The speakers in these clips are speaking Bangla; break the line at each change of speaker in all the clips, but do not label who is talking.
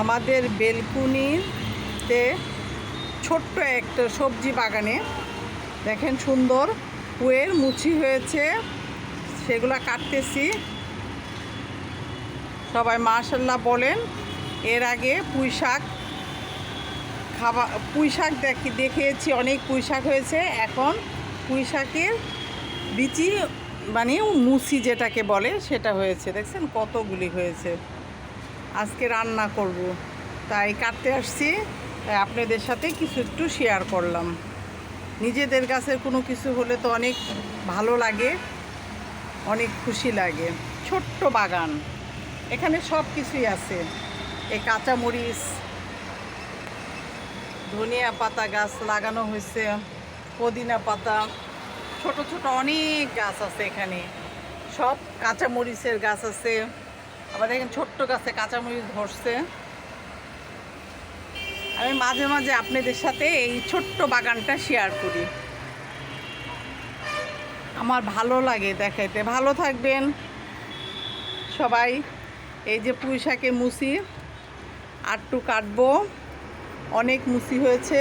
আমাদের বেলকুনিতে ছোট্ট একটা সবজি বাগানে দেখেন সুন্দর পুয়ের মুচি হয়েছে, সেগুলা কাটতেছি। সবাই মাশাআল্লাহ বলেন। এর আগে পুঁই শাক দেখিয়েছি, অনেক পুঁই শাক হয়েছে। এখন পুঁই শাকের বিচি মানে মুচি যেটাকে বলে সেটা হয়েছে, দেখছেন কতগুলি হয়েছে। আজকে রান্না করব, তাই কাটতে আসছি, তাই আপনাদের সাথে কিছু একটু শেয়ার করলাম। নিজেদের গাছের কোনো কিছু হলে তো অনেক ভালো লাগে, অনেক খুশি লাগে। ছোট্ট বাগান, এখানে সব কিছুই আছে। এই কাঁচামরিচ, ধনিয়া পাতা গাছ লাগানো হয়েছে, পুদিনা পাতা, ছোট ছোট অনেক গাছ আছে এখানে। সব কাঁচামরিচের গাছ আছে। আবার দেখেন ছোট্ট গাছে কাঁচামরিচ ধরছে। আমি মাঝে মাঝে আপনাদের সাথে এই ছোট্ট বাগানটা শেয়ার করি, আমার ভালো লাগে দেখাইতে। ভালো থাকবেন সবাই। এই যে পুঁই শাকের মুচি আটটু কাটবো, অনেক মুচি হয়েছে।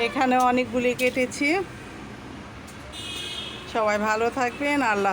এখানে অনেকগুলি কেটেছি। সবাই ভালো থাকবেন। আল্লাহ।